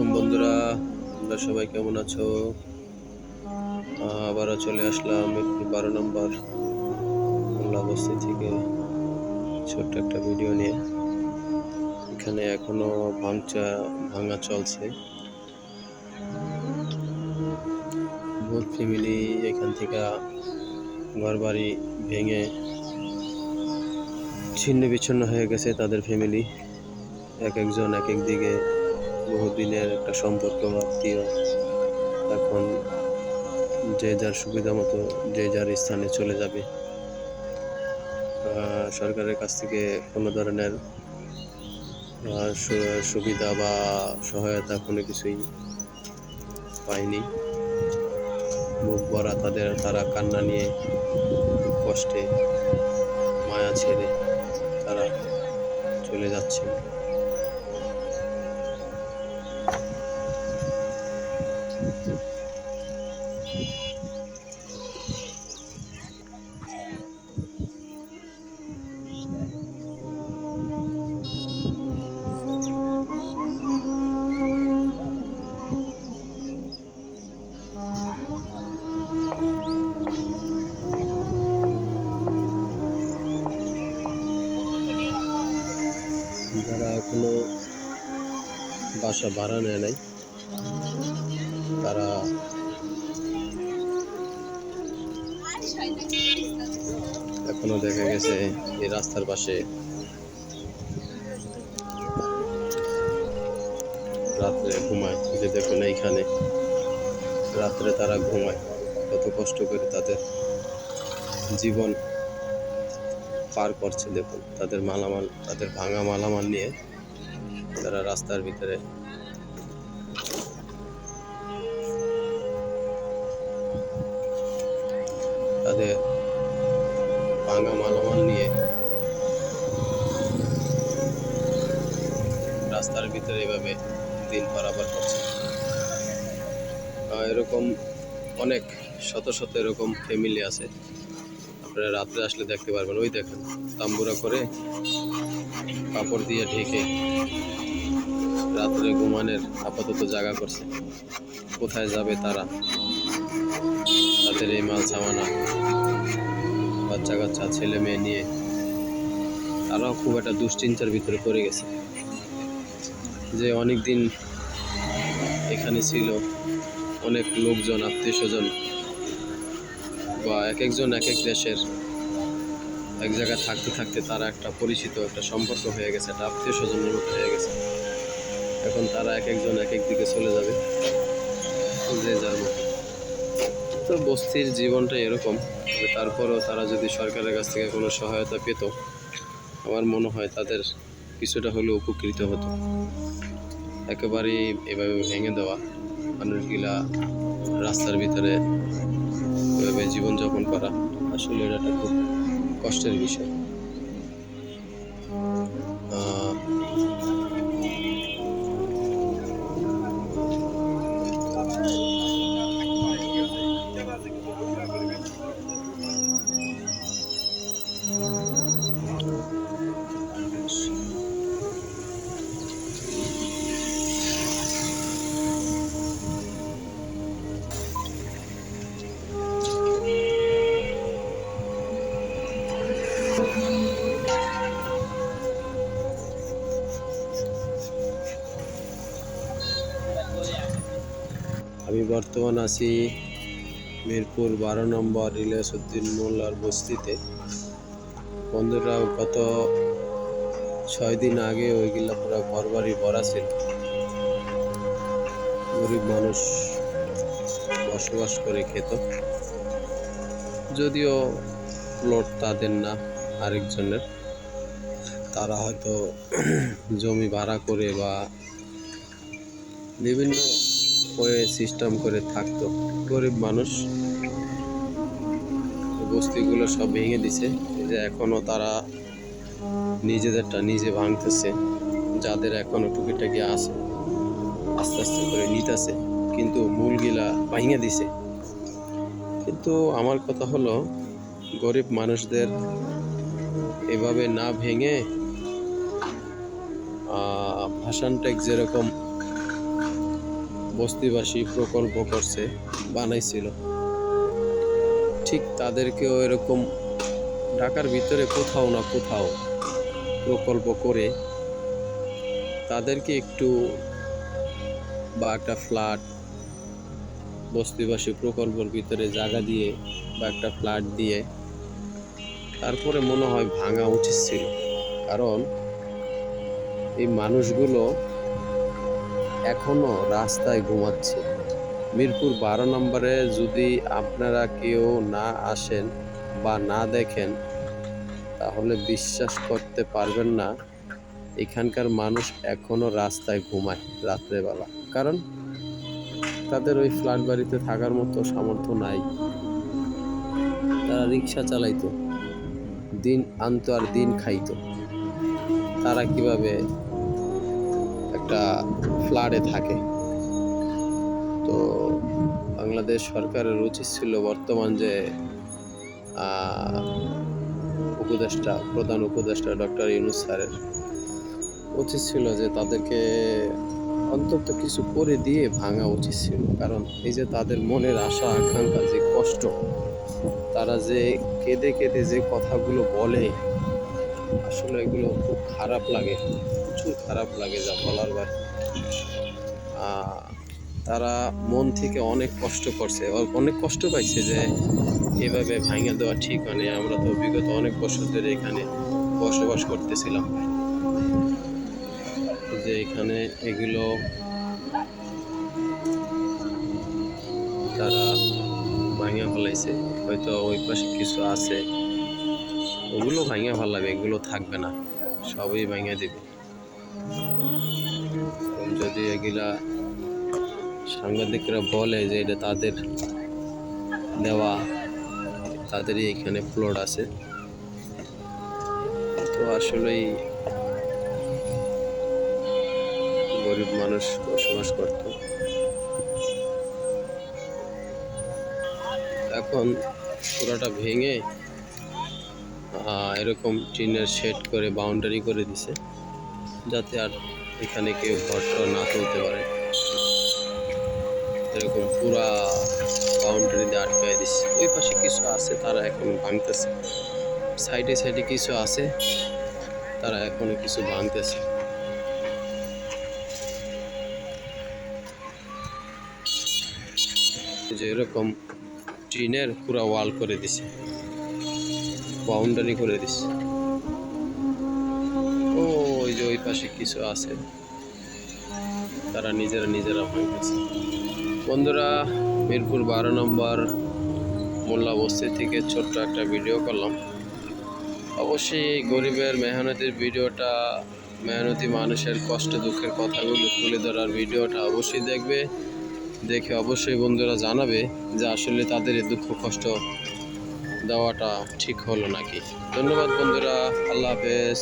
আলাইকুম বন্ধুরা, তোমরা সবাই কেমন আছো? আবারও চলে আসলাম একটি 12 নম্বর মোল্লা বস্তি থেকে ছোট্ট একটা ভিডিও নিয়ে। এখানে এখনো ভাঙা চলছে। বহুত ফ্যামিলি এখান থেকে ঘরবাড়ি ভেঙে ছিন্ন বিচ্ছিন্ন হয়ে গেছে। তাদের ফ্যামিলি এক একজন এক এক দিকে, বহুদিনের একটা সম্পর্ক আত্মীয় এখন যে যার সুবিধা মতো যে যার স্থানে চলে যাবে। সরকারের কাছ থেকে কোনো ধরনের সুবিধা বা সহায়তা কোনো কিছুই পায়নি। মুখ ভরা তারা কান্না নিয়ে, কষ্টে মায়া ছেড়ে তারা চলে যাচ্ছে। যারা এখনো বাসা ভাড়া নেয় নাই, তারা এখনো দেখা গেছে এই রাস্তার পাশে রাত্রে ঘুমায়। যে দেখুন এইখানে রাত্রে তারা ঘুমায়, কত কষ্ট করে তাদের জীবন পার করছে। দেখুন তাদের ভাঙা মালামাল নিয়ে তারা রাস্তার ভিতরে তাদের ভাঙা মালামাল নিয়ে রাস্তার ভিতরে এভাবে দিন পারাপার করছে। এরকম অনেক শত শত এরকম ফ্যামিলি আছে, আপনারা রাত্রে আসলে দেখতে পারবেন। ওই দেখেন তাম্বুরা করে কাপড় দিয়ে ঢেকে রাত্রে ঘুমানোর আপাতত জায়গা করছে। কোথায় যাবে তারা? তাদের এই মাল সামানা, বাচ্চা কাচ্চা, ছেলে মেয়ে নিয়ে তারাও খুব একটা দুশ্চিন্তার ভিতরে পড়ে গেছে। যে অনেক দিন এখানে ছিল, অনেক লোকজন, আত্মীয় স্বজন বা এক একজন এক এক দেশের, এক জায়গায় থাকতে থাকতে তারা একটা পরিচিত, একটা সম্পর্ক হয়ে গেছে, একটা আত্মীয় স্বজনের মতো হয়ে গেছে। এখন তারা এক একজন এক এক দিকে চলে যাবে, যে যার মতো। তো বস্তির জীবনটা এরকম। তারপরেও তারা যদি সরকারের কাছ থেকে কোনো সহায়তা পেত, আমার মনে হয় তাদের কিছুটা হলেও উপকৃত হতো। একেবারেই এভাবে ভেঙে দেওয়া, মানুষগুলা রাস্তার ভিতরে এভাবে জীবনযাপন করা, আসলে এটা একটা খুব কষ্টের বিষয়। আমি বর্তমান আছি মিরপুর 12 নম্বর ইলিয়াসউদ্দিন মোল্লার বস্তিতে। বন্ধুরা, গত 6 দিন আগে ওইগুলা পুরো ঘরবাড়ি ভরা ছিল। গরিব মানুষ বসবাস করে খেত, যদিও প্লট তাদের না, আরেকজনের। তারা হয়তো জমি ভাড়া করে বা বিভিন্ন ওয়ে সিস্টেম করে থাকতো। গরিব মানুষ বস্তিগুলো সব ভেঙে দিছে। এই যে এখনো তারা নিজেদেরটা নিজে ভাঙতেছে, যাদের এখনো টুকিটাকি আছে আস্তে আস্তে করে নিতেছে, কিন্তু মূলগুলা ভেঙে দিছে। কিন্তু আমার কথা হলো, গরিব মানুষদের এভাবে না ভেঙে ভাসান ট্যাক্স যেরকম বস্তিবাসী প্রকল্প করছে, বানাইছিল, ঠিক তাদেরকেও এরকম ঢাকার ভিতরে কোথাও না কোথাও প্রকল্প করে তাদেরকে একটু বা একটা ফ্ল্যাট বস্তিবাসী প্রকল্পের ভিতরে জায়গা দিয়ে বা একটা ফ্ল্যাট দিয়ে তারপরে মনে হয় ভাঙা উচিত ছিল। কারণ এই মানুষগুলো এখনো রাস্তায় ঘুমাচ্ছে। মিরপুর 12 নম্বরে যদি আপনারা কেউ না আসেন বা না দেখেন তাহলে বিশ্বাস করতে পারবেন না এখানকার মানুষ এখনো রাস্তায় ঘুমায় রাত্রেবেলা। কারণ তাদের ওই ফ্ল্যাট বাড়িতে থাকার মতো সামর্থ্য নাই। তারা রিক্সা চালাইতো, দিন আনতো আর দিন খাইতো। তারা কিভাবে একটা ফ্ল্যাটে থাকে? তো বাংলাদেশ সরকারের উচিত ছিল বর্তমান যে প্রধান উপদেষ্টা ডক্টর ইউনূস স্যারের উচিত ছিল যে তাদেরকে অন্তত কিছু করে দিয়ে ভাঙা উচিত ছিল। কারণ এই যে তাদের মনের আশা আকাঙ্ক্ষা, যে কষ্ট, তারা যে কেঁদে কেঁদে যে কথাগুলো বলে, আসলে এগুলো খুব খারাপ লাগে, প্রচুর খারাপ লাগে, যা বলার বাইরে। তারা মন থেকে অনেক কষ্ট করছে, অনেক কষ্ট পাইছে যে এভাবে ভাঙা দেওয়া ঠিক হয়নি। আমরা তো বিগত অনেক বছর ধরে এখানে বসবাস করতেছিলাম, যে এখানে এগুলো তারা ভাঙা ফেলাইছে। হয়তো ওই পাশে কিছু আছে, ওগুলো ভাঙা ফেলাবে, এগুলো থাকবে না, সবই ভাঙা দিবে। যদি এগুলা সাংবাদিকরা বলে যে এটা তাদের দেওয়া, তাদেরই এখানে প্লট আছে, তো আসলেই গরিব মানুষ বসবাস করত। এখন পুরাটা ভেঙে এরকম টিনের শেড করে বাউন্ডারি করে দিছে, যাতে আর এখানে কেউ ঘরটা না তুলতে পারে। এরকম পুরা বাউন্ডারি দিয়ে আটকায় দিচ্ছে। ওই পাশে কিছু আছে, তারা এখন ভাঙতেছে। সাইডে সাইডে কিছু আছে, তারা এখনো কিছু ভাঙতেছে। যে এরকম টিনের পুরা ওয়াল করে দিছে, বাউন্ডারি করে দিছে। ওই যে ওই পাশে কিছু আছে, তারা নিজেরা ভাঙতেছে। বন্ধুরা, মিরপুর 12 নম্বর মোল্লা বস্তি থেকে ছোট্ট একটা ভিডিও করলাম। অবশ্যই গরিবের মেহনতির ভিডিওটা, মেহনতি মানুষের কষ্ট দুঃখের কথাগুলো তুলে ধরার ভিডিওটা অবশ্যই দেখে অবশ্যই বন্ধুরা জানাবে যে আসলে তাদের এই দুঃখ কষ্ট দেওয়াটা ঠিক হলো নাকি। ধন্যবাদ বন্ধুরা, আল্লাহ হাফেজ।